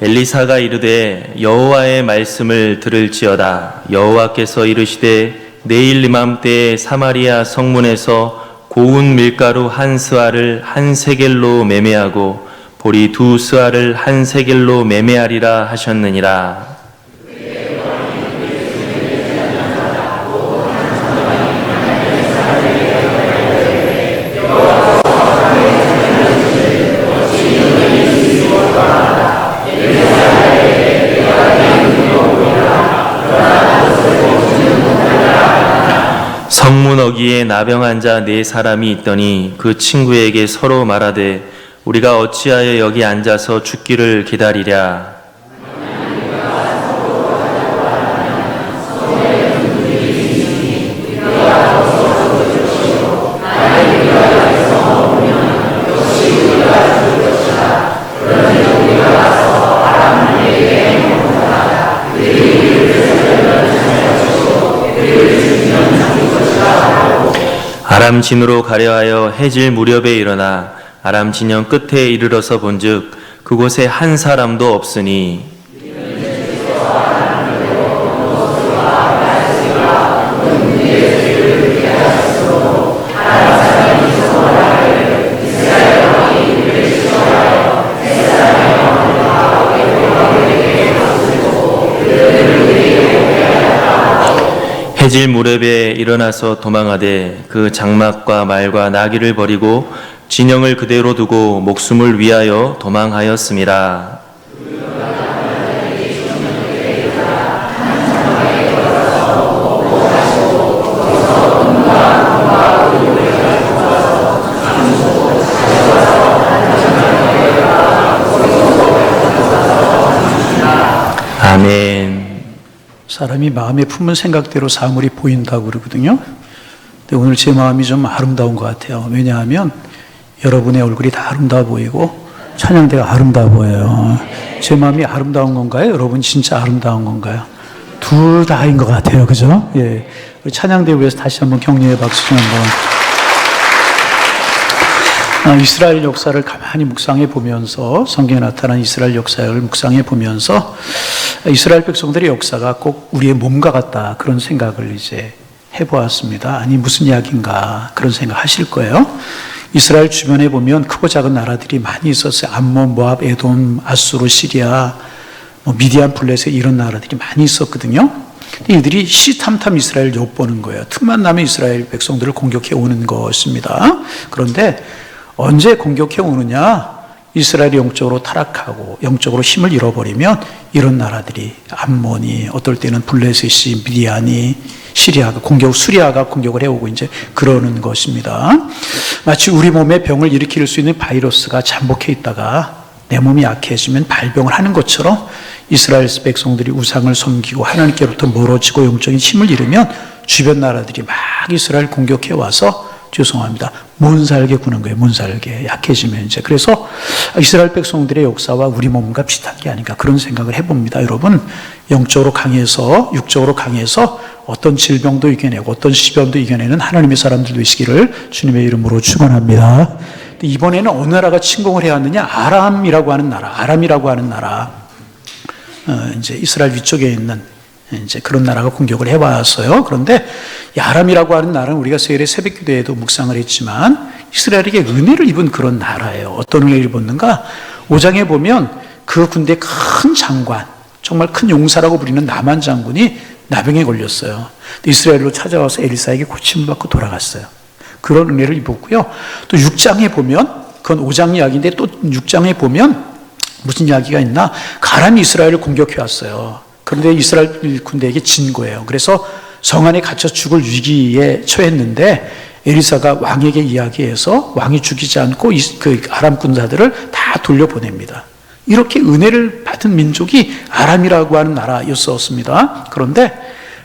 엘리사가 이르되 여호와의 말씀을 들을지어다. 여호와께서 이르시되 내일 이맘때에 사마리아 성문에서 고운 밀가루 한 스아를 한 세겔로 매매하고 보리 두 스아를 한 세겔로 매매하리라 하셨느니라. 성문 어귀에 나병한 자 네 사람이 있더니 그 친구에게 서로 말하되 우리가 어찌하여 여기 앉아서 죽기를 기다리랴. 아람 진으로 가려하여 해질 무렵에 일어나 아람 진영 끝에 이르러서 본즉 그곳에 한 사람도 없으니 해질 무렵에 일어나서 도망하되 그 장막과 말과 나귀를 버리고 진영을 그대로 두고 목숨을 위하여 도망하였음이라. 아멘. 사람이 마음에 품은 생각대로 사물이 보인다고 그러거든요. 근데 오늘 제 마음이 좀 아름다운 것 같아요. 왜냐하면 여러분의 얼굴이 다 아름다워 보이고 찬양대가 아름다워 보여요. 제 마음이 아름다운 건가요? 여러분 진짜 아름다운 건가요? 둘 다인 것 같아요. 그죠? 예. 우리 찬양대 위해서 다시 한번 격려의 박수 좀 한번. 이스라엘 역사를 가만히 묵상해 보면서, 성경에 나타난 이스라엘 역사를 묵상해 보면서 이스라엘 백성들의 역사가 꼭 우리의 몸과 같다, 그런 생각을 이제 해보았습니다. 아니 무슨 이야기인가 그런 생각 하실 거예요. 이스라엘 주변에 보면 크고 작은 나라들이 많이 있었어요. 암몬, 모압, 에돔, 아수르, 시리아, 미디안, 블레셋 이런 나라들이 많이 있었거든요. 근데 이들이 시탐탐 이스라엘을 엿보는 거예요. 틈만 나면 이스라엘 백성들을 공격해 오는 것입니다. 그런데 언제 공격해 오느냐? 이스라엘이 영적으로 타락하고 영적으로 힘을 잃어버리면 이런 나라들이 암몬이, 어떨 때는 블레셋이, 미디안이, 시리아가 수리아가 공격을 해오고 이제 그러는 것입니다. 마치 우리 몸에 병을 일으킬 수 있는 바이러스가 잠복해 있다가 내 몸이 약해지면 발병을 하는 것처럼 이스라엘 백성들이 우상을 섬기고 하나님께로부터 멀어지고 영적인 힘을 잃으면 주변 나라들이 막 이스라엘 공격해 와서, 죄송합니다, 문살게 구는 거예요. 문살게 약해지면 이제. 그래서 이스라엘 백성들의 역사와 우리 몸과 비슷한 게 아닌가 그런 생각을 해봅니다. 여러분, 영적으로 강해서, 육적으로 강해서 어떤 질병도 이겨내고 어떤 시련도 이겨내는 하나님의 사람들 되시기를 주님의 이름으로 축원합니다. 이번에는 어느 나라가 침공을 해왔느냐? 아람이라고 하는 나라. 이제 이스라엘 위쪽에 있는 이제 그런 나라가 공격을 해왔어요. 그런데 이 아람이라고 하는 나라는 우리가 세일의 새벽 기도에도 묵상을 했지만 이스라엘에게 은혜를 입은 그런 나라예요. 어떤 은혜를 입었는가? 5장에 보면 그 군대 큰 장관, 정말 큰 용사라고 부리는 나만 장군이 나병에 걸렸어요. 이스라엘로 찾아와서 엘리사에게 고침을 받고 돌아갔어요. 그런 은혜를 입었고요. 또 6장에 보면, 그건 5장 이야기인데 또 6장에 보면 무슨 이야기가 있나? 아람이 이스라엘을 공격해 왔어요. 그런데 이스라엘 군대에게 진 거예요. 그래서 성 안에 갇혀 죽을 위기에 처했는데 엘리사가 왕에게 이야기해서 왕이 죽이지 않고 그 아람 군사들을 다 돌려보냅니다. 이렇게 은혜를 받은 민족이 아람이라고 하는 나라였었습니다. 그런데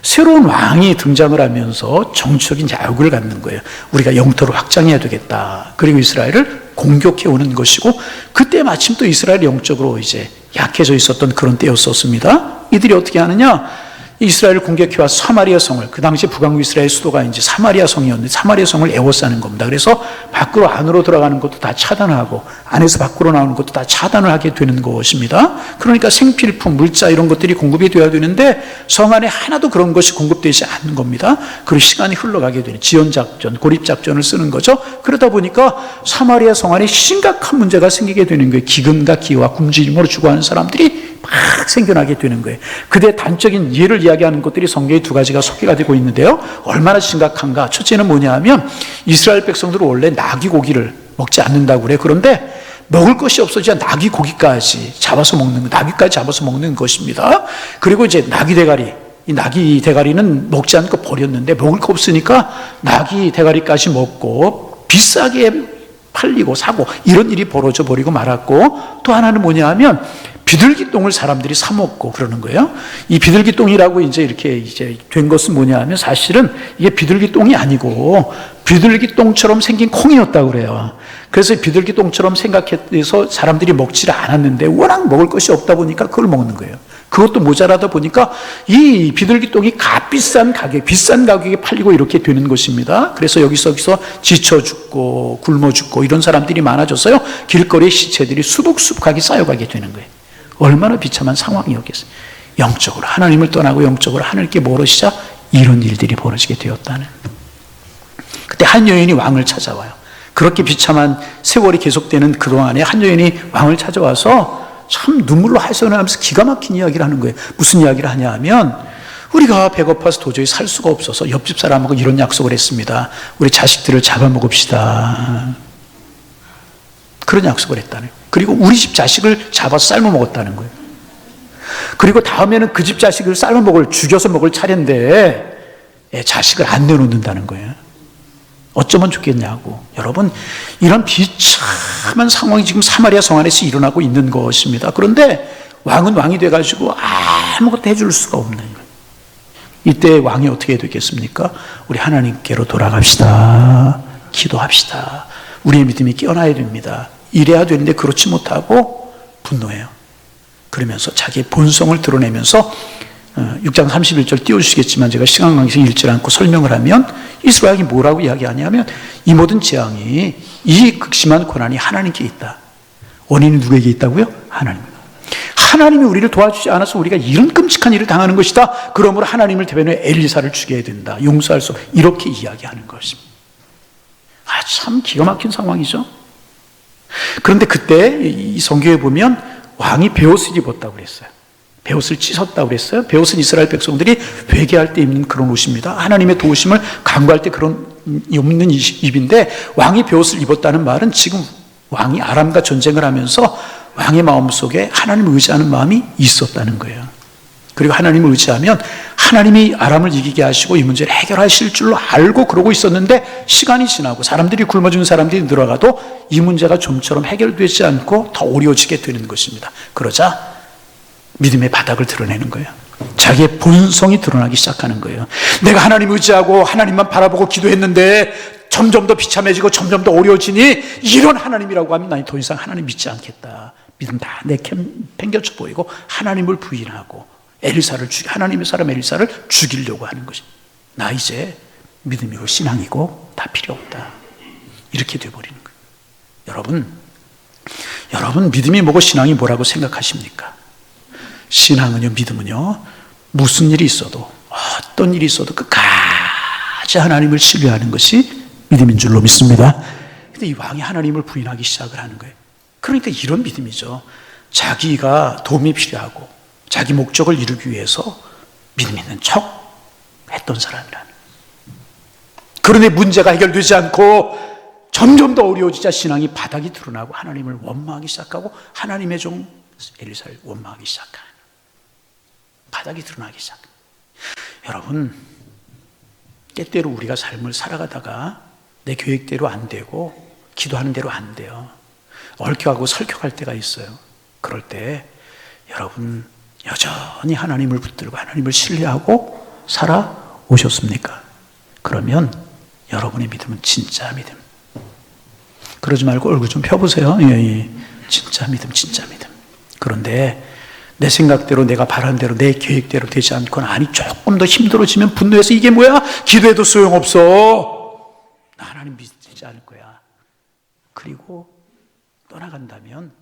새로운 왕이 등장을 하면서 정치적인 야욕을 갖는 거예요. 우리가 영토를 확장해야 되겠다. 그리고 이스라엘을 공격해 오는 것이고, 그때 마침 또 이스라엘이 영적으로 이제 약해져 있었던 그런 때였었습니다. 이들이 어떻게 하느냐? 이스라엘을 공격해와 사마리아 성을, 그 당시 북왕국 이스라엘 수도가 이제 사마리아 성이었는데 사마리아 성을 에워싸는 겁니다. 그래서 밖으로 안으로 들어가는 것도 다 차단하고 안에서 밖으로 나오는 것도 다 차단을 하게 되는 것입니다. 그러니까 생필품, 물자 이런 것들이 공급이 되어야 되는데 성 안에 하나도 그런 것이 공급되지 않는 겁니다. 그리고 시간이 흘러가게 되는 지연작전, 고립작전을 쓰는 거죠. 그러다 보니까 사마리아 성 안에 심각한 문제가 생기게 되는 거예요. 기근과 기와 굶주림으로 죽어가는 사람들이 막 생겨나게 되는 거예요. 그때 단적인 예를 이야기하는 것들이 성경에 두 가지가 소개가 되고 있는데요. 얼마나 심각한가. 첫째는 뭐냐 하면 이스라엘 백성들은 원래 나귀 고기를 먹지 않는다고 그래요. 그런데 먹을 것이 없어지자 나귀 고기까지 잡아서 먹는, 나귀까지 잡아서 먹는 것입니다. 그리고 이제 나귀 대가리, 이 나귀 대가리는 먹지 않고 버렸는데 먹을 거 없으니까 나귀 대가리까지 먹고 비싸게 팔리고 사고 이런 일이 벌어져 버리고 말았고, 또 하나는 뭐냐 하면 비둘기 똥을 사람들이 사 먹고 그러는 거예요. 이 비둘기 똥이라고 이렇게 된 것은 뭐냐 하면 사실은 이게 비둘기 똥이 아니고 비둘기 똥처럼 생긴 콩이었다고 그래요. 그래서 비둘기 똥처럼 생각해서 사람들이 먹지를 않았는데 워낙 먹을 것이 없다 보니까 그걸 먹는 거예요. 그것도 모자라다 보니까 이 비둘기 똥이 비싼 가격에 팔리고 이렇게 되는 것입니다. 그래서 여기서 지쳐 죽고 굶어 죽고 이런 사람들이 많아져서요. 길거리에 시체들이 수북수북하게 쌓여가게 되는 거예요. 얼마나 비참한 상황이었겠어요. 영적으로 하나님을 떠나고 영적으로 하늘께 멀어지자 이런 일들이 벌어지게 되었다는. 그때 한 여인이 왕을 찾아와요. 그렇게 비참한 세월이 계속되는 그동안에 한 여인이 왕을 찾아와서 참 눈물로 하소연하면서 기가 막힌 이야기를 하는 거예요. 무슨 이야기를 하냐 하면 우리가 배고파서 도저히 살 수가 없어서 옆집 사람하고 이런 약속을 했습니다. 우리 자식들을 잡아먹읍시다. 그런 약속을 했다는 거예요. 그리고 우리 집 자식을 잡아서 삶아 먹었다는 거예요. 그리고 다음에는 그 집 자식을 죽여서 먹을 차례인데 자식을 안 내놓는다는 거예요. 어쩌면 좋겠냐고. 여러분, 이런 비참한 상황이 지금 사마리아 성 안에서 일어나고 있는 것입니다. 그런데 왕은 왕이 돼가지고 아무것도 해줄 수가 없는 거예요. 이때 왕이 어떻게 해야 되겠습니까? 우리 하나님께로 돌아갑시다. 기도합시다. 우리의 믿음이 깨어나야 됩니다. 이래야 되는데 그렇지 못하고 분노해요. 그러면서 자기의 본성을 드러내면서 6장 31절 띄워주시겠지만 제가 시간 관계에서 읽지 않고 설명을 하면 이스라엘이 뭐라고 이야기하냐면 이 모든 재앙이, 이 극심한 고난이 하나님께 있다. 원인이 누구에게 있다고요? 하나님. 하나님이 우리를 도와주지 않아서 우리가 이런 끔찍한 일을 당하는 것이다. 그러므로 하나님을 대변해 엘리사를 죽여야 된다. 용서할 수 없다. 이렇게 이야기하는 것입니다. 참 기가 막힌 상황이죠. 그런데 그때 이 성경에 보면 왕이 베옷을 입었다고 그랬어요. 베옷을 찢었다고 그랬어요. 베옷은 이스라엘 백성들이 회개할 때 입는 그런 옷입니다. 하나님의 도우심을 간구할 때 그런 입는 입인데, 왕이 베옷을 입었다는 말은 지금 왕이 아람과 전쟁을 하면서 왕의 마음속에 하나님을 의지하는 마음이 있었다는 거예요. 그리고 하나님을 의지하면 하나님이 아람을 이기게 하시고 이 문제를 해결하실 줄로 알고 그러고 있었는데, 시간이 지나고 사람들이 굶어준 사람들이 늘어가도 이 문제가 좀처럼 해결되지 않고 더 어려워지게 되는 것입니다. 그러자 믿음의 바닥을 드러내는 거예요. 자기의 본성이 드러나기 시작하는 거예요. 내가 하나님 의지하고 하나님만 바라보고 기도했는데 점점 더 비참해지고 점점 더 어려워지니 이런 하나님이라고 하면 난 더 이상 하나님 믿지 않겠다. 믿음 다 내팽겨쳐 보이고 하나님을 부인하고 하나님의 사람 엘리사를 죽이려고 하는 것이, 나 이제 믿음이고 신앙이고 다 필요 없다. 이렇게 돼버리는 거예요. 여러분 믿음이 뭐고 신앙이 뭐라고 생각하십니까? 신앙은요, 믿음은요, 무슨 일이 있어도 어떤 일이 있어도 끝까지 하나님을 신뢰하는 것이 믿음인 줄로 믿습니다. 근데 이 왕이 하나님을 부인하기 시작을 하는 거예요. 그러니까 이런 믿음이죠. 자기가 도움이 필요하고 자기 목적을 이루기 위해서 믿음 있는 척 했던 사람이라는. 그런데 문제가 해결되지 않고 점점 더 어려워지자 신앙이 바닥이 드러나고 하나님을 원망하기 시작하고 하나님의 종 엘리사를 원망하기 시작하는, 바닥이 드러나기 시작. 여러분, 때때로 우리가 삶을 살아가다가 내 계획대로 안 되고 기도하는 대로 안 돼요. 얽혀가고 설켜갈 때가 있어요. 그럴 때 여러분 여전히 하나님을 붙들고 하나님을 신뢰하고 살아오셨습니까? 그러면 여러분의 믿음은 진짜 믿음. 그러지 말고 얼굴 좀 펴보세요. 예. 진짜 믿음, 진짜 믿음. 그런데 내 생각대로, 내가 바란 대로, 내 계획대로 되지 않거나, 아니 조금 더 힘들어지면 분노해서 이게 뭐야? 기도해도 소용없어. 나 하나님 믿지 않을 거야. 그리고 떠나간다면,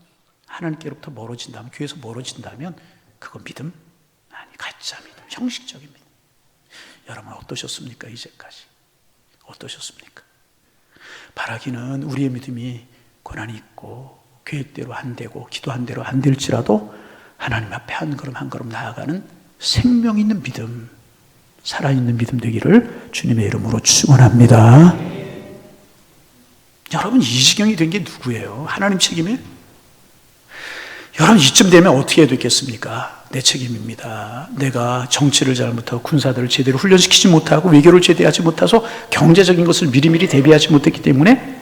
하나님께로부터 멀어진다면, 교회에서 멀어진다면 그건 믿음? 아니, 가짜 믿음, 형식적인 믿음. 여러분 어떠셨습니까? 이제까지 어떠셨습니까? 바라기는 우리의 믿음이 고난이 있고 계획대로 안 되고 기도한 대로 안 될지라도 하나님 앞에 한 걸음 한 걸음 나아가는 생명 있는 믿음, 살아있는 믿음 되기를 주님의 이름으로 축원합니다. 여러분, 이 지경이 된 게 누구예요? 하나님 책임이에요? 여러분, 이쯤 되면 어떻게 해야 되겠습니까? 내 책임입니다. 내가 정치를 잘못하고 군사들을 제대로 훈련시키지 못하고 외교를 제대로 하지 못해서 경제적인 것을 미리미리 대비하지 못했기 때문에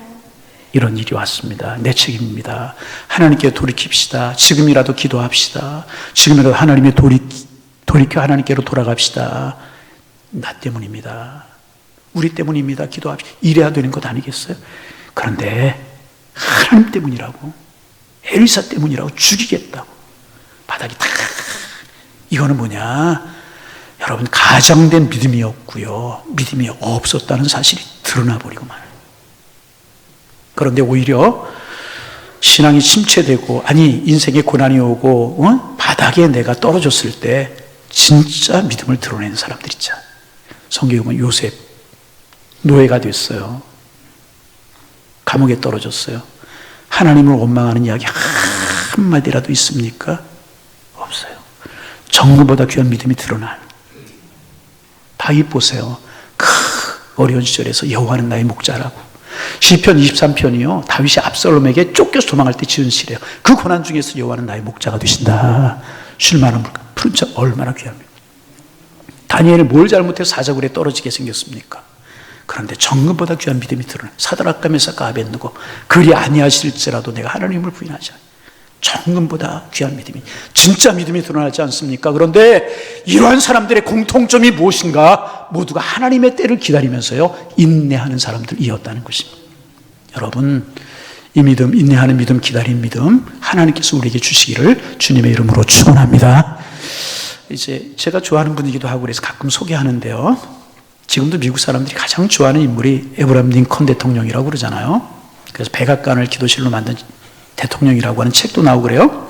이런 일이 왔습니다. 내 책임입니다. 하나님께 돌이킵시다. 지금이라도 기도합시다. 지금이라도 하나님의 돌이켜 하나님께로 돌아갑시다. 나 때문입니다. 우리 때문입니다. 기도합시다. 이래야 되는 것 아니겠어요? 그런데 하나님 때문이라고, 엘리사 때문이라고, 죽이겠다고 바닥이 다. 이거는 뭐냐? 여러분, 가장된 믿음이었고요, 믿음이 없었다는 사실이 드러나 버리고 말아요. 그런데 오히려 신앙이 침체되고, 아니 인생에 고난이 오고 바닥에 내가 떨어졌을 때 진짜 믿음을 드러내는 사람들 있잖아요. 성경에 보면 요셉 노예가 됐어요. 감옥에 떨어졌어요. 하나님을 원망하는 이야기 한마디라도 있습니까? 없어요. 정금보다 귀한 믿음이 드러나요. 다윗 보세요. 어려운 시절에서 여호와는 나의 목자라고. 시편 23편이요, 다윗이 압살롬에게 쫓겨서 도망갈 때 지은 시래요. 그 고난 중에서 여호와는 나의 목자가 되신다. 쉴만한 물가, 푸른 자 얼마나 귀합니까? 다니엘은 뭘 잘못해서 사자굴에 떨어지게 생겼습니까? 그런데 정금보다 귀한 믿음이 드러나요. 사드락과 메삭과 아벳느고, 그리 아니하실지라도 내가 하나님을 부인하지 않아요. 정금보다 귀한 믿음이, 진짜 믿음이 드러나지 않습니까? 그런데 이러한 사람들의 공통점이 무엇인가? 모두가 하나님의 때를 기다리면서요 인내하는 사람들이었다는 것입니다. 여러분, 이 믿음, 인내하는 믿음, 기다리는 믿음, 하나님께서 우리에게 주시기를 주님의 이름으로 축원합니다. 이제 제가 좋아하는 분이기도 하고 그래서 가끔 소개하는데요, 지금도 미국 사람들이 가장 좋아하는 인물이 에브라임 링컨 대통령이라고 그러잖아요. 그래서 백악관을 기도실로 만든 대통령이라고 하는 책도 나오고 그래요.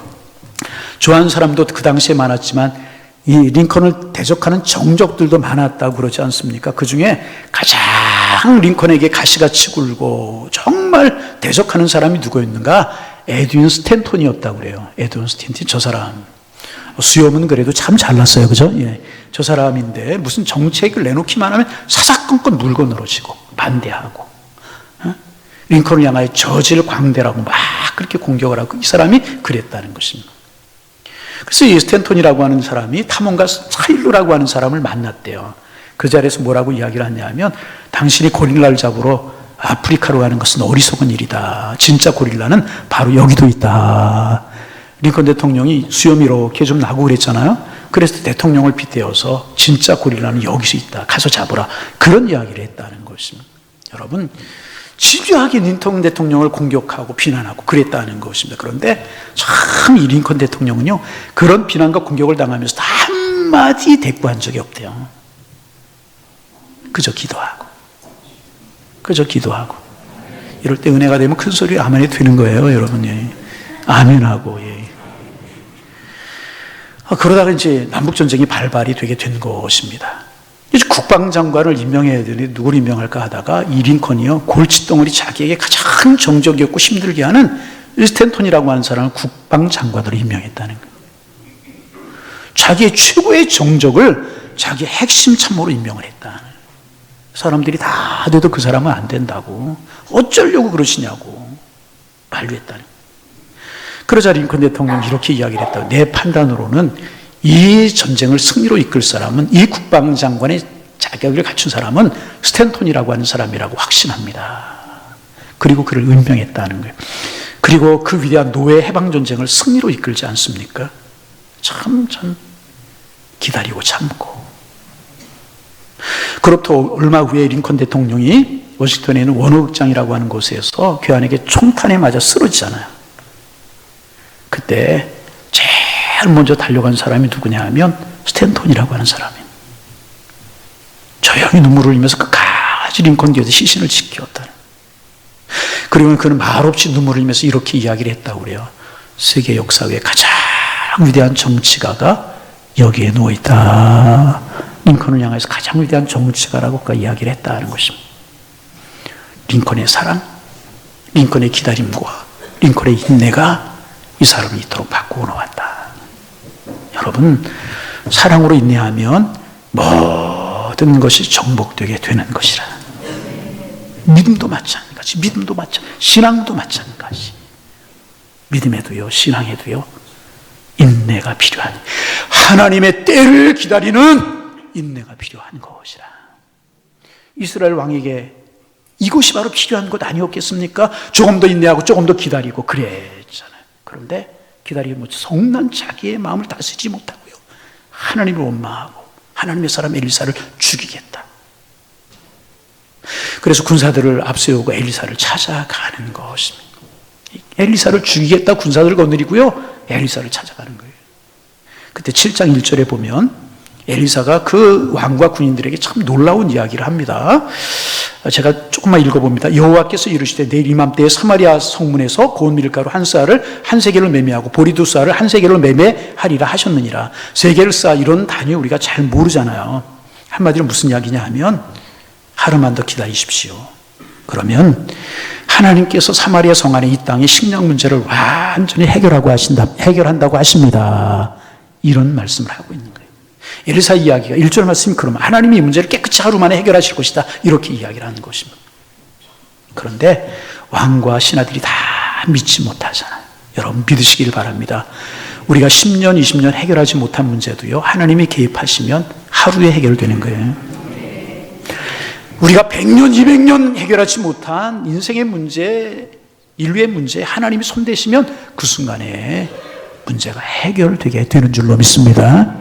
좋아하는 사람도 그 당시에 많았지만 이 링컨을 대적하는 정적들도 많았다고 그러지 않습니까? 그 중에 가장 링컨에게 가시같이 굴고 정말 대적하는 사람이 누구였는가? 에드윈 스탠톤이었다고 그래요. 에드윈 스탠톤, 저 사람 수염은 그래도 참 잘났어요, 그죠? 예. 저 사람인데 무슨 정책을 내놓기만 하면 사사건건 물고 늘어지고 반대하고, 링컨을 향하여 저질 광대라고 막 그렇게 공격을 하고, 이 사람이 그랬다는 것입니다. 그래서 이 스탠톤이라고 하는 사람이 탐험가 차일루라고 하는 사람을 만났대요. 그 자리에서 뭐라고 이야기를 하냐면, 당신이 고릴라를 잡으러 아프리카로 가는 것은 어리석은 일이다. 진짜 고릴라는 바로 여기도 있다. 링컨 대통령이 수염이 이렇게 좀 나고 그랬잖아요. 그래서 대통령을 빗대어서 진짜 고릴라는 여기서 있다. 가서 잡으라. 그런 이야기를 했다는 것입니다. 여러분, 집요하게 링컨 대통령을 공격하고 비난하고 그랬다는 것입니다. 그런데 참 이 링컨 대통령은요, 그런 비난과 공격을 당하면서 한마디 대꾸한 적이 없대요. 그저 기도하고, 그저 기도하고. 이럴 때 은혜가 되면 큰 소리 아멘이 되는 거예요, 여러분. 예. 아멘하고. 예. 그러다가 이제 남북전쟁이 발발이 되게 된 것입니다. 이제 국방장관을 임명해야 되는데 누구를 임명할까 하다가 이 링컨이요, 골칫덩어리 자기에게 가장 정적이었고 힘들게 하는 스탠톤이라고 하는 사람을 국방장관으로 임명했다는 거예요. 자기의 최고의 정적을 자기의 핵심 참모로 임명을 했다. 사람들이 다 돼도 그 사람은 안 된다고, 어쩌려고 그러시냐고 반류했다는 거예요. 그러자 링컨 대통령이 이렇게 이야기를 했다. 내 판단으로는 이 전쟁을 승리로 이끌 사람은, 이 국방장관의 자격을 갖춘 사람은 스탠톤이라고 하는 사람이라고 확신합니다. 그리고 그를 임명했다는 거예요. 그리고 그 위대한 노예 해방전쟁을 승리로 이끌지 않습니까? 참 기다리고 참고. 그로부터 얼마 후에 링컨 대통령이 워싱턴에 있는 원어극장이라고 하는 곳에서 괴한에게 총탄에 맞아 쓰러지잖아요. 그때 제일 제일 먼저 달려간 사람이 누구냐 하면 스탠톤이라고 하는 사람이에요. 조용히 눈물을 흘리면서 끝까지 링컨 뒤에서 시신을 지켰다. 그리고 그는 말없이 눈물을 흘리면서 이렇게 이야기를 했다고 그래요. 세계 역사의 가장 위대한 정치가가 여기에 누워있다. 링컨을 향해서 가장 위대한 정치가라고 그가 이야기를 했다는 것입니다. 링컨의 사랑, 링컨의 기다림과 링컨의 인내가 이 사람을 이토록 바꾸어 놓았다. 여러분, 사랑으로 인내하면 모든 것이 정복되게 되는 것이라. 믿음도 마찬가지, 믿음도 마찬가지, 신앙도 마찬가지. 믿음에도요, 신앙에도요, 인내가 필요한, 하나님의 때를 기다리는 인내가 필요한 것이라. 이스라엘 왕에게 이것이 바로 필요한 것 아니었겠습니까? 조금 더 인내하고 조금 더 기다리고 그랬잖아요. 그런데 기다리고 성난 자기의 마음을 다스리지 못하고요, 하나님을 원망하고 하나님의 사람 엘리사를 죽이겠다. 그래서 군사들을 앞세우고 엘리사를 찾아가는 것입니다. 엘리사를 죽이겠다 군사들을 거느리고요, 엘리사를 찾아가는 거예요. 그때 7장 1절에 보면 엘리사가 그 왕과 군인들에게 참 놀라운 이야기를 합니다. 제가 조금만 읽어봅니다. 여호와께서 이르시되 내일 이맘때에 사마리아 성문에서 고운 밀가루 한 쌀을 한 세겔을 매매하고 보리 두 쌀을 한 세겔을 매매하리라 하셨느니라. 세겔을 쌓아 이런 단위 우리가 잘 모르잖아요. 한마디로 무슨 이야기냐 하면 하루만 더 기다리십시오. 그러면 하나님께서 사마리아 성 안에 이 땅의 식량 문제를 완전히 해결한다고 하십니다. 이런 말씀을 하고 있는 거예요. 엘리사 이야기가 1절 말씀이 그러면 하나님이 이 문제를 깨끗이 하루 만에 해결하실 것이다, 이렇게 이야기를 하는 것입니다. 그런데 왕과 신하들이 다 믿지 못하잖아요. 여러분 믿으시길 바랍니다. 우리가 10년, 20년 해결하지 못한 문제도요, 하나님이 개입하시면 하루에 해결되는 거예요. 우리가 100년, 200년 해결하지 못한 인생의 문제, 인류의 문제, 하나님이 손대시면 그 순간에 문제가 해결되게 되는 줄로 믿습니다.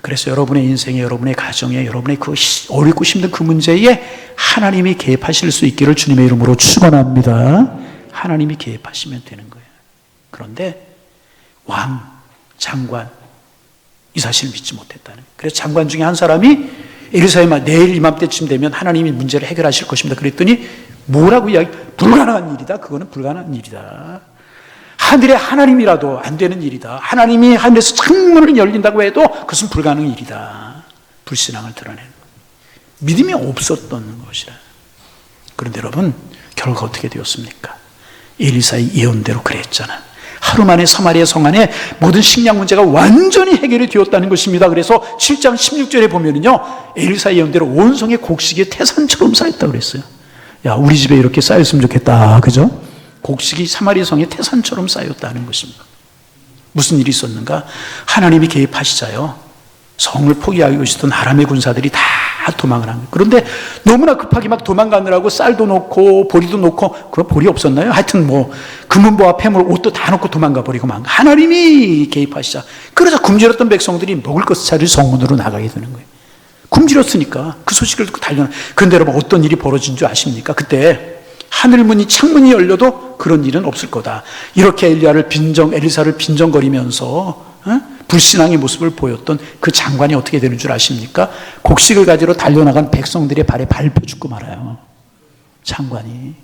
그래서 여러분의 인생에, 여러분의 가정에, 여러분의 그 어렵고 힘든 그 문제에 하나님이 개입하실 수 있기를 주님의 이름으로 축원합니다. 하나님이 개입하시면 되는 거예요. 그런데 왕, 장관, 이 사실을 믿지 못했다는 거예요. 그래서 장관 중에 한 사람이 엘리사의 말, 내일 이맘때쯤 되면 하나님이 문제를 해결하실 것입니다. 그랬더니 뭐라고 이야기? 불가능한 일이다. 그거는 불가능한 일이다. 하늘의 하나님이라도 안 되는 일이다. 하나님이 하늘에서 창문을 열린다고 해도 그것은 불가능한 일이다. 불신앙을 드러내는 거예요. 믿음이 없었던 것이라. 그런데 여러분, 결과가 어떻게 되었습니까? 엘리사의 예언대로 그랬잖아. 하루 만에 사마리아 성 안에 모든 식량 문제가 완전히 해결이 되었다는 것입니다. 그래서 7장 16절에 보면은요, 엘리사의 예언대로 온 성에 곡식이 태산처럼 쌓였다고 그랬어요. 야, 우리 집에 이렇게 쌓였으면 좋겠다. 그죠? 곡식이 사마리아 성에 태산처럼 쌓였다는 것입니다. 무슨 일이 있었는가? 하나님이 개입하시자요, 성을 포기하고 있었던 아람의 군사들이 다 도망을 한 거예요. 그런데 너무나 급하게 막 도망가느라고 쌀도 놓고 보리도 놓고, 그럼 보리 없었나요? 하여튼 뭐 금은보화 폐물 옷도 다 놓고 도망가 버리고 막 하나님이 개입하시자, 그러자 굶주렸던 백성들이 먹을 것을 찾을 성문으로 나가게 되는 거예요. 굶주렸으니까 그 소식을 듣고 달려나. 그런데 여러분 어떤 일이 벌어진 줄 아십니까? 그때 하늘문이 창문이 열려도 그런 일은 없을 거다. 이렇게 엘리사를 빈정거리면서 불신앙의 모습을 보였던 그 장관이 어떻게 되는 줄 아십니까? 곡식을 가지러 달려나간 백성들의 발에 밟혀 죽고 말아요. 장관이.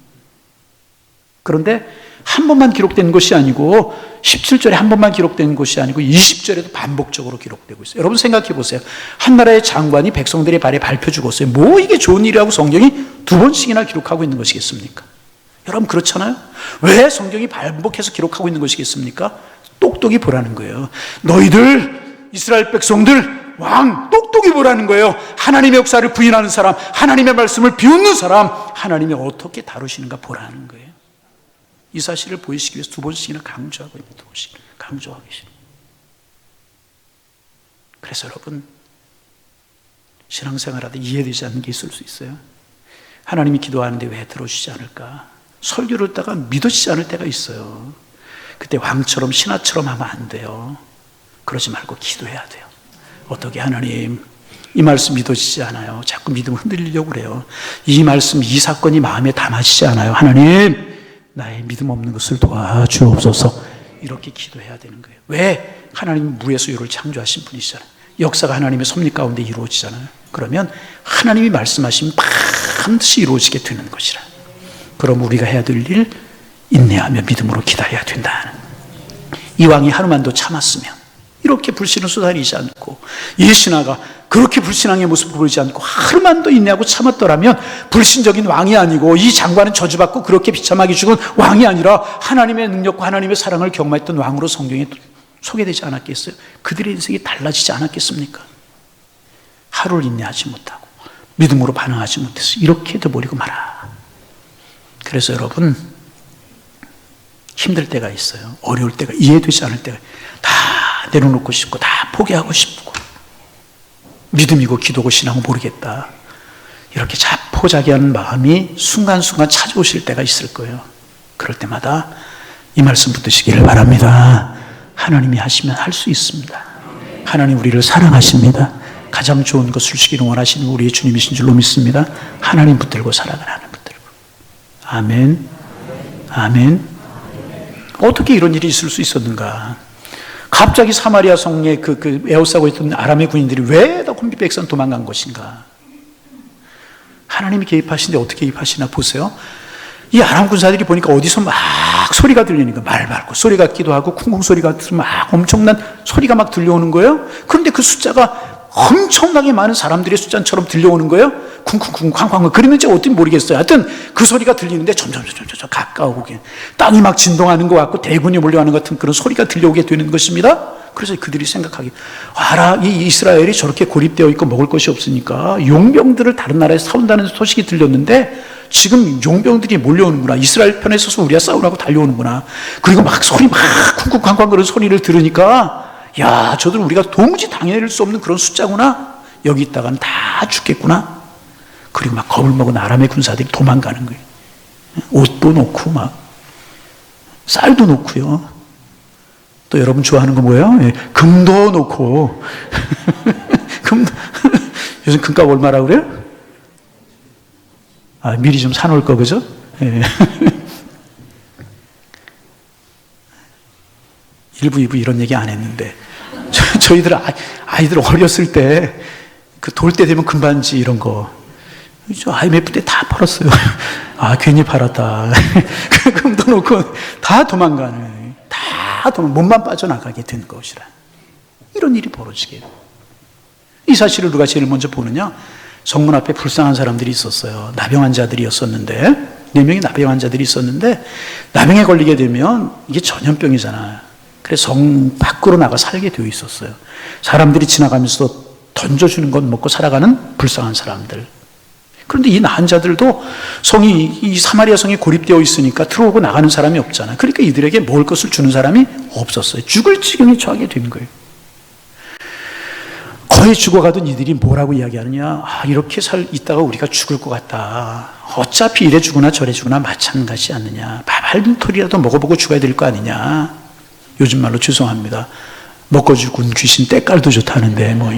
그런데 한 번만 기록된 것이 아니고 17절에 한 번만 기록된 것이 아니고 20절에도 반복적으로 기록되고 있어요. 여러분 생각해 보세요. 한 나라의 장관이 백성들의 발에 밟혀 죽었어요. 뭐 이게 좋은 일이라고 성경이 2번씩이나 기록하고 있는 것이겠습니까? 여러분 그렇잖아요. 왜 성경이 반복해서 기록하고 있는 것이겠습니까? 똑똑히 보라는 거예요. 너희들 이스라엘 백성들 왕 똑똑히 보라는 거예요. 하나님의 역사를 부인하는 사람, 하나님의 말씀을 비웃는 사람, 하나님이 어떻게 다루시는가 보라는 거예요. 이 사실을 보이시기 위해서 2번씩이나 강조하고 있는 것이 강조하고 계십니다. 그래서 여러분 신앙생활하다 이해되지 않는 게 있을 수 있어요. 하나님이 기도하는데 왜 들어주지 않을까? 설교를 듣다가 믿어지지 않을 때가 있어요. 그때 왕처럼 신하처럼 하면 안 돼요. 그러지 말고 기도해야 돼요. 어떻게 하나님 이 말씀 믿어지지 않아요. 자꾸 믿음을 흔들리려고 그래요. 이 말씀 이 사건이 마음에 담아지지 않아요. 하나님 나의 믿음 없는 것을 도와주옵소서. 이렇게 기도해야 되는 거예요. 왜? 하나님은 물에서 유를 창조하신 분이시잖아요. 역사가 하나님의 섭리 가운데 이루어지잖아요. 그러면 하나님이 말씀하시면 반드시 이루어지게 되는 것이라. 그럼 우리가 해야 될 일, 인내하며 믿음으로 기다려야 된다. 이 왕이 하루만도 참았으면 이렇게 불신을 쏟아내지 않고, 예시나가 그렇게 불신앙의 모습을 보이지 않고 하루만도 인내하고 참았더라면 불신적인 왕이 아니고, 이 장관은 저주받고 그렇게 비참하게 죽은 왕이 아니라 하나님의 능력과 하나님의 사랑을 경험했던 왕으로 성경에 소개되지 않았겠어요? 그들의 인생이 달라지지 않았겠습니까? 하루를 인내하지 못하고 믿음으로 반응하지 못해서 이렇게 돼버리고 말아. 그래서 여러분, 힘들 때가 있어요. 어려울 때가, 이해되지 않을 때가, 다 내려놓고 싶고 다 포기하고 싶고, 믿음이고 기도고 신앙은 모르겠다, 이렇게 자포자기하는 마음이 순간순간 찾아오실 때가 있을 거예요. 그럴 때마다 이 말씀 붙드시기를 바랍니다. 하나님이 하시면 할 수 있습니다. 하나님 우리를 사랑하십니다. 가장 좋은 것을 주기를 원하시는 우리의 주님이신 줄로 믿습니다. 하나님 붙들고 살아가라. 하나님 붙들고. 아멘. 아멘. 어떻게 이런 일이 있을 수 있었는가? 갑자기 사마리아 성에 에워싸고 있던 아람의 군인들이 왜 다 곤비 백성 도망간 것인가? 하나님이 개입하시는데 어떻게 개입하시나 보세요. 이 아람 군사들이 보니까 어디서 막 소리가 들리는 거예요. 말 말고 소리 같기도 하고 쿵쿵 소리 같은 막 엄청난 소리가 막 들려오는 거예요. 그런데 그 숫자가 엄청나게 많은 사람들의 숫자처럼 들려오는 거예요. 쿵쿵쿵 쾅쾅. 그랬는지 어떻게 모르겠어요. 하여튼 그 소리가 들리는데 점점 가까우고 땅이 막 진동하는 것 같고 대군이 몰려가는 것 같은 그런 소리가 들려오게 되는 것입니다. 그래서 그들이 생각하기, 알아, 이 이스라엘이 저렇게 고립되어 있고 먹을 것이 없으니까 용병들을 다른 나라에서 사온다는 소식이 들렸는데 지금 용병들이 몰려오는구나. 이스라엘 편에 서서 우리가 싸우라고 달려오는구나. 그리고 막 소리 막 쿵쿵쾅쾅 그런 소리를 들으니까, 야, 저들 우리가 도무지 당해낼 수 없는 그런 숫자구나. 여기 있다가는 다 죽겠구나. 그리고 막 겁을 먹은 아람의 군사들이 도망가는 거예요. 옷도 놓고 막 쌀도 놓고요. 또 여러분 좋아하는 거 뭐예요? 예, 금도 놓고. 금도. 요즘 금값 얼마라고 그래요? 아, 미리 좀 사놓을 거, 그죠? 예. 1부, 2부 이런 얘기 안 했는데, 저희들 아이들 어렸을 때 그 돌 때 되면 금반지 이런 거, 저 IMF 때 다 팔았어요. 아, 괜히 팔았다. 금도 놓고 다 도망가는, 몸만 빠져나가게 된 것이라. 이런 일이 벌어지게 돼요. 이 사실을 누가 제일 먼저 보느냐? 성문 앞에 불쌍한 사람들이 있었어요. 나병 환자들이었었는데, 4명의 나병 환자들이 있었는데, 나병에 걸리게 되면 이게 전염병이잖아요. 그래서 성 밖으로 나가 살게 되어 있었어요. 사람들이 지나가면서 던져주는 것 먹고 살아가는 불쌍한 사람들. 그런데 이 환자들도 이 사마리아 성이 고립되어 있으니까 들어오고 나가는 사람이 없잖아요. 그러니까 이들에게 먹을 것을 주는 사람이 없었어요. 죽을 지경에 처하게 된 거예요. 거의 죽어가던 이들이 뭐라고 이야기하느냐? 아, 이렇게 있다가 우리가 죽을 것 같다. 어차피 이래 죽으나 저래 죽으나 마찬가지 않느냐. 밥 한 톨이라도 먹어보고 죽어야 될 거 아니냐. 요즘 말로 죄송합니다. 먹고 죽은 귀신 때깔도 좋다는데 뭐.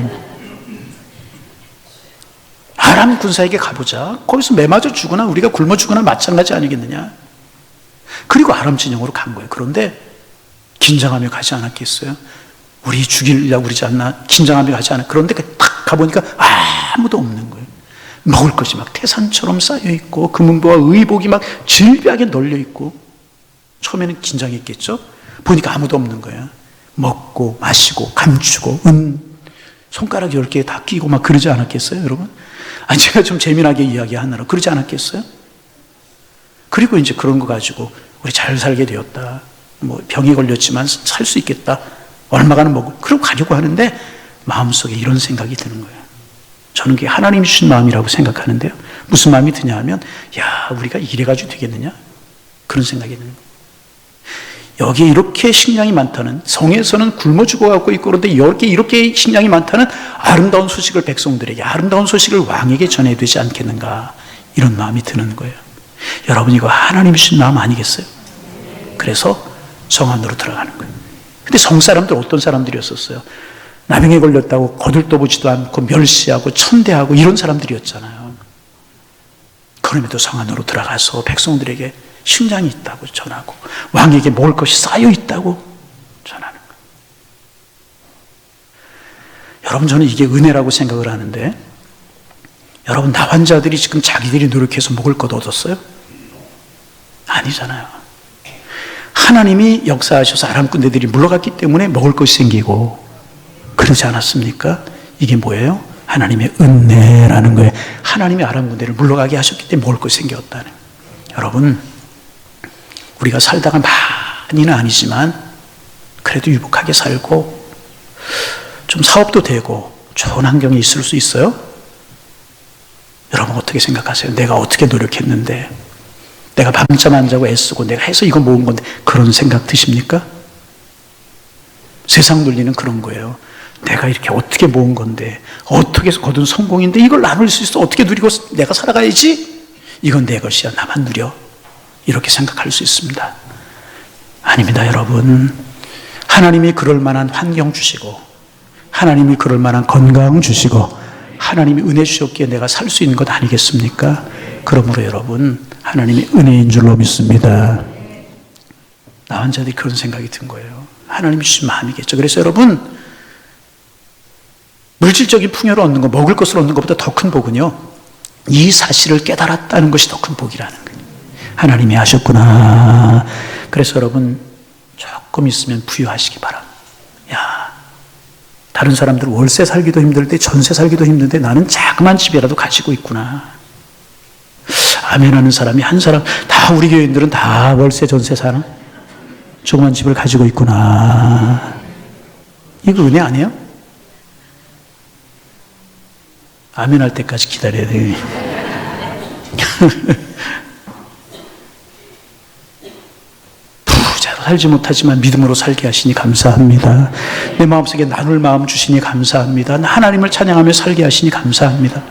아람 군사에게 가보자. 거기서 매 맞아 죽거나 우리가 굶어 죽거나 마찬가지 아니겠느냐. 그리고 아람 진영으로 간 거예요. 그런데 긴장하며 가지 않았겠어요? 우리 죽이려고 그러지 않나? 긴장하며 가지 않아. 그런데 딱 가보니까 아무도 없는 거예요. 먹을 것이 막 태산처럼 쌓여있고 금은보와 의복이 막 질비하게 널려있고. 처음에는 긴장했겠죠? 보니까 아무도 없는 거예요. 먹고 마시고 감추고 손가락 10개 다 끼고 막 그러지 않았겠어요, 여러분? 아니, 제가 좀 재미나게 이야기하느라 그러지 않았겠어요? 그리고 이제 그런 거 가지고 우리 잘 살게 되었다. 뭐 병이 걸렸지만 살 수 있겠다. 얼마간은 먹고 그러고 가려고 하는데 마음속에 이런 생각이 드는 거예요. 저는 그게 하나님이 주신 마음이라고 생각하는데요. 무슨 마음이 드냐 하면, 야, 우리가 이래가지고 되겠느냐? 그런 생각이 드는 거예요. 여기에 이렇게 식량이 많다는, 성에서는 굶어 죽어가고 있고 그런데 여기에 이렇게 식량이 많다는 아름다운 소식을 백성들에게, 아름다운 소식을 왕에게 전해야 되지 않겠는가, 이런 마음이 드는 거예요. 여러분, 이거 하나님이 주신 마음 아니겠어요? 그래서 성 안으로 들어가는 거예요. 근데 성 사람들 어떤 사람들이었었어요? 나병에 걸렸다고 거들떠보지도 않고 멸시하고 천대하고 이런 사람들이었잖아요. 그럼에도 성 안으로 들어가서 백성들에게 식량이 있다고 전하고 왕에게 먹을 것이 쌓여 있다고 여러분, 저는 이게 은혜라고 생각을 하는데, 여러분, 나환자들이 지금 자기들이 노력해서 먹을 것 얻었어요? 아니잖아요. 하나님이 역사하셔서 아람 군대들이 물러갔기 때문에 먹을 것이 생기고, 그러지 않았습니까? 이게 뭐예요? 하나님의 은혜라는 거예요. 하나님이 아람 군대를 물러가게 하셨기 때문에 먹을 것이 생겼다는 거예요. 여러분, 우리가 살다가 많이는 아니지만 그래도 유복하게 살고 좀 사업도 되고 좋은 환경에 있을 수 있어요? 여러분 어떻게 생각하세요? 내가 어떻게 노력했는데, 내가 밤잠 안 자고 애쓰고 내가 해서 이거 모은 건데, 그런 생각 드십니까? 세상 논리는 그런 거예요. 내가 이렇게 어떻게 모은 건데, 어떻게 해서 거둔 성공인데 이걸 나눌 수 있어, 어떻게 누리고 내가 살아가야지, 이건 내 것이야, 나만 누려, 이렇게 생각할 수 있습니다. 아닙니다, 여러분. 하나님이 그럴 만한 환경 주시고, 하나님이 그럴 만한 건강 주시고, 하나님이 은혜 주셨기에 내가 살 수 있는 것 아니겠습니까? 그러므로 여러분, 하나님이 은혜인 줄로 믿습니다. 나한 자들이 그런 생각이 든 거예요. 하나님이 주신 마음이겠죠. 그래서 여러분, 물질적인 풍요를 얻는 거, 먹을 것을 얻는 것보다 더 큰 복은요, 이 사실을 깨달았다는 것이 더 큰 복이라는 거예요. 하나님이 하셨구나. 그래서 여러분, 조금 있으면 부유하시기 바랍니다. 야, 다른 사람들 월세 살기도 힘들 때, 전세 살기도 힘든데 나는 자그만 집이라도 가지고 있구나. 아멘 하는 사람이 한 사람, 다 우리 교인들은 다 월세 전세 사는 조그만 집을 가지고 있구나. 이거 은혜 아니에요? 아멘 할 때까지 기다려야 돼. 부자로 살지 못하지만 믿음으로 살게 하시니 감사합니다. 내 마음속에 나눌 마음 주시니 감사합니다. 하나님을 찬양하며 살게 하시니 감사합니다.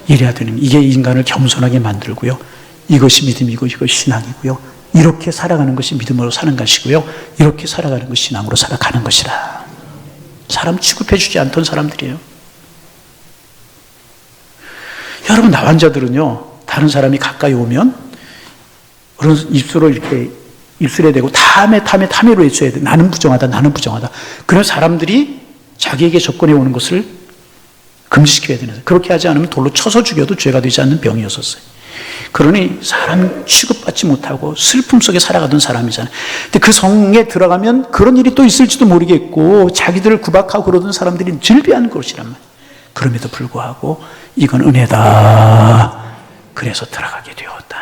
이래야 되는, 이게 인간을 겸손하게 만들고요, 이것이 믿음이고 이것이 신앙이고요, 이렇게 살아가는 것이 믿음으로 사는 것이고요, 이렇게 살아가는 것이 신앙으로 살아가는 것이라. 사람 취급해 주지 않던 사람들이에요. 여러분, 나환자들은요, 다른 사람이 가까이 오면 그런 입술을 이렇게 입술에 대고 탐해로 외쳐야 돼. 나는 부정하다, 나는 부정하다. 그런 사람들이 자기에게 접근해 오는 것을 금지시켜야 되는 거예요. 그렇게 하지 않으면 돌로 쳐서 죽여도 죄가 되지 않는 병이었었어요. 그러니 사람 취급받지 못하고 슬픔 속에 살아가던 사람이잖아요. 근데 그 성에 들어가면 그런 일이 또 있을지도 모르겠고, 자기들을 구박하고 그러던 사람들이 즐비한 것이란 말이에요. 그럼에도 불구하고 이건 은혜다, 그래서 들어가게 되었다.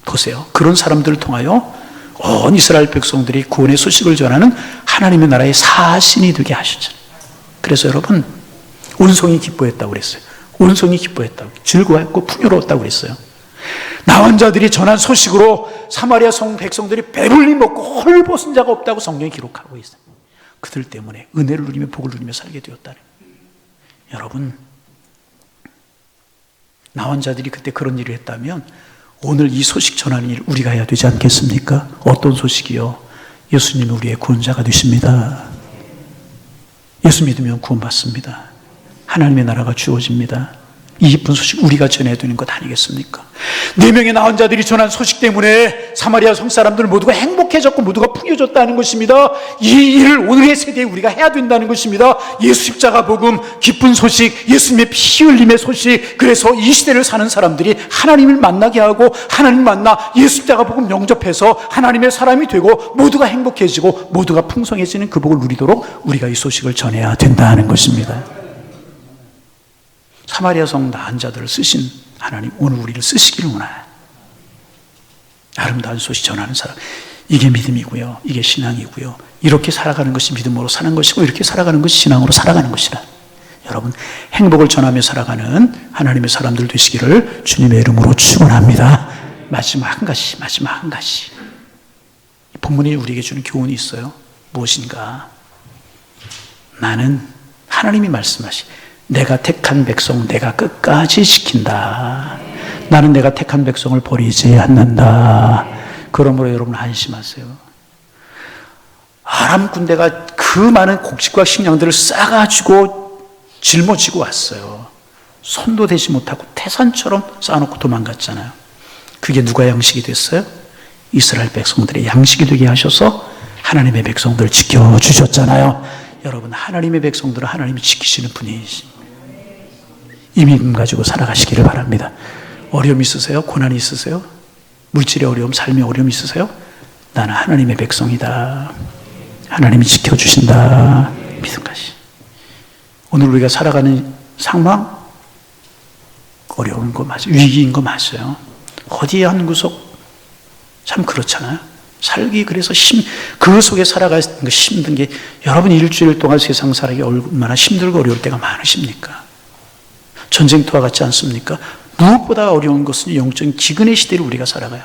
보세요. 그런 사람들을 통하여 온 이스라엘 백성들이 구원의 소식을 전하는 하나님의 나라의 사신이 되게 하셨잖아요. 그래서 여러분, 온성이 기뻐했다고 그랬어요. 온성이 기뻐했다고, 즐거워했고 풍요로웠다고 그랬어요. 나온 자들이 전한 소식으로 사마리아 성 백성들이 배불리 먹고 헐벗은 자가 없다고 성경이 기록하고 있어요. 그들 때문에 은혜를 누리며 복을 누리며 살게 되었다는 거예요. 여러분, 나온 자들이 그때 그런 일을 했다면 오늘 이 소식 전하는 일 우리가 해야 되지 않겠습니까? 어떤 소식이요? 예수님이 우리의 구원자가 되십니다. 예수 믿으면 구원받습니다. 하나님의 나라가 주어집니다. 이 기쁜 소식 우리가 전해야 되는 것 아니겠습니까? 4명의 나온 자들이 전한 소식 때문에 사마리아 성 사람들 모두가 행복해졌고 모두가 풍요졌다는 것입니다. 이 일을 오늘의 세대에 우리가 해야 된다는 것입니다. 예수 십자가 복음, 기쁜 소식, 예수님의 피 흘림의 소식. 그래서 이 시대를 사는 사람들이 하나님을 만나게 하고, 하나님 만나 예수 십자가 복음 영접해서 하나님의 사람이 되고 모두가 행복해지고 모두가 풍성해지는 그 복을 누리도록 우리가 이 소식을 전해야 된다는 것입니다. 사마리아 성 나은 자들을 쓰신 하나님, 오늘 우리를 쓰시기를 원해요. 아름다운 소식 전하는 사람, 이게 믿음이고요, 이게 신앙이고요, 이렇게 살아가는 것이 믿음으로 사는 것이고, 이렇게 살아가는 것이 신앙으로 살아가는 것이라. 여러분, 행복을 전하며 살아가는 하나님의 사람들 되시기를 주님의 이름으로 축원합니다. 마지막 한 가지. 본문이 우리에게 주는 교훈이 있어요. 무엇인가? 나는 하나님이 말씀하시, 내가 택한 백성 내가 끝까지 지킨다. 나는 내가 택한 백성을 버리지 않는다. 그러므로 여러분 안심하세요. 아람 군대가 그 많은 곡식과 식량들을 싸가지고 짊어지고 왔어요. 손도 대지 못하고 태산처럼 쌓아놓고 도망갔잖아요. 그게 누가 양식이 됐어요? 이스라엘 백성들의 양식이 되게 하셔서 하나님의 백성들을 지켜주셨잖아요. 여러분, 하나님의 백성들은 하나님이 지키시는 분이십니다. 이 믿음 가지고 살아가시기를 바랍니다. 어려움 있으세요? 고난이 있으세요? 물질의 어려움, 삶의 어려움 있으세요? 나는 하나님의 백성이다. 하나님이 지켜주신다. 믿음까지. 오늘 우리가 살아가는 상황, 어려운 거 맞아요. 위기인 거 맞아요. 어디에 한 구석, 참 그렇잖아요. 살기 그래서 그 속에 살아가는 거 힘든 게, 여러분 일주일 동안 세상 살아기 얼마나 힘들고 어려울 때가 많으십니까? 전쟁터와 같지 않습니까? 무엇보다 어려운 것은 영적인 기근의 시대를 우리가 살아가요.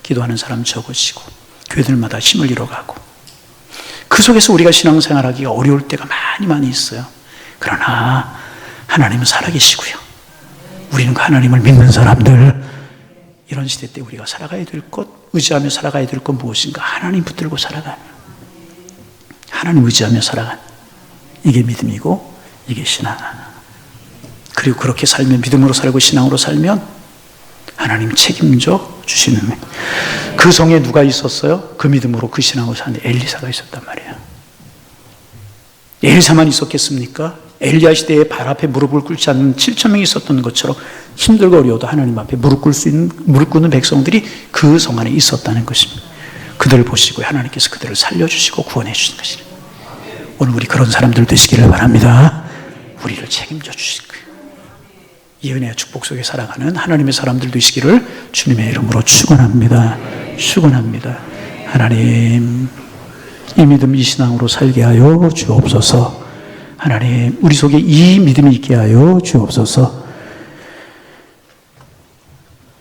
기도하는 사람 적어지고 교회들마다 힘을 잃어가고 그 속에서 우리가 신앙생활하기가 어려울 때가 많이 있어요. 그러나 하나님은 살아계시고요. 우리는 그 하나님을 믿는 사람들, 이런 시대 때 우리가 살아가야 될 것, 의지하며 살아가야 될 것 무엇인가? 하나님 붙들고 살아가는, 하나님 의지하며 살아가는, 이게 믿음이고 이게 신앙. 그리고 그렇게 살면, 믿음으로 살고 신앙으로 살면 하나님 책임져 주시는, 그 성에 누가 있었어요? 그 믿음으로 그 신앙으로 사는 엘리사가 있었단 말이에요. 엘리사만 있었겠습니까? 엘리야 시대에 발 앞에 무릎을 꿇지 않는 7,000명이 있었던 것처럼 힘들고 어려워도 하나님 앞에 무릎 꿇는 백성들이 그 성 안에 있었다는 것입니다. 그들을 보시고 하나님께서 그들을 살려주시고 구원해 주시는 것이에요. 오늘 우리 그런 사람들 되시기를 바랍니다. 우리를 책임져 주실 거예요. 이 은혜의 축복 속에 살아가는 하나님의 사람들 되시기를 주님의 이름으로 축원합니다. 축원합니다. 하나님, 이 믿음, 이 신앙으로 살게 하여 주옵소서. 하나님, 우리 속에 이 믿음이 있게 하여 주옵소서.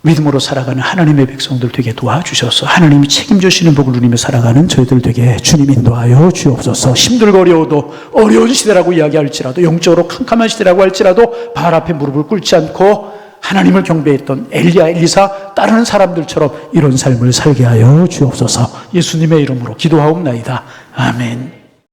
믿음으로 살아가는 하나님의 백성들 되게 도와주셔서 하나님이 책임져 주시는 복을 누리며 살아가는 저희들 되게 주님 인도하여 주옵소서. 힘들고 어려워도, 어려운 시대라고 이야기할지라도, 영적으로 캄캄한 시대라고 할지라도 발 앞에 무릎을 꿇지 않고 하나님을 경배했던 엘리야, 엘리사 따르는 사람들처럼 이런 삶을 살게 하여 주옵소서. 예수님의 이름으로 기도하옵나이다. 아멘.